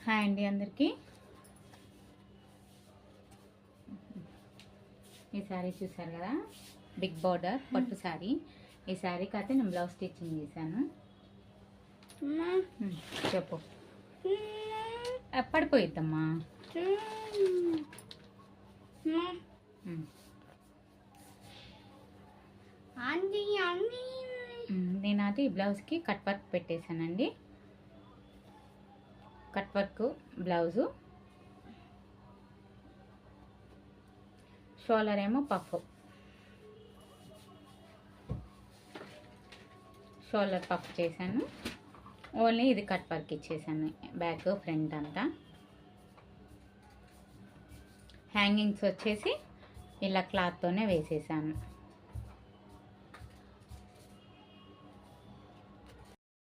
Hi అండి అందరికీ. ఈ శారీ చూసారు కదా, బిగ్ బార్డర్ పట్టు శారీ. ఈ శారీకి అయితే నేను బ్లౌజ్ స్టిచ్చింగ్ చేశాను. చెప్పు. పడిపోయిద్దమ్మా. నేనైతే ఈ బ్లౌజ్కి కట్ వర్క్ పెట్టేశానండి. కట్ వర్క్ బ్లౌజు, షోల్డర్ ఏమో పఫ్, షోల్డర్ పఫ్ చేశాను. ఓన్లీ ఇది కట్ వర్క్ ఇచ్చేసాను, బ్యాక్ ఫ్రంట్ అంతా. హ్యాంగింగ్స్ వచ్చేసి ఇలా క్లాత్తోనే వేసేసాను.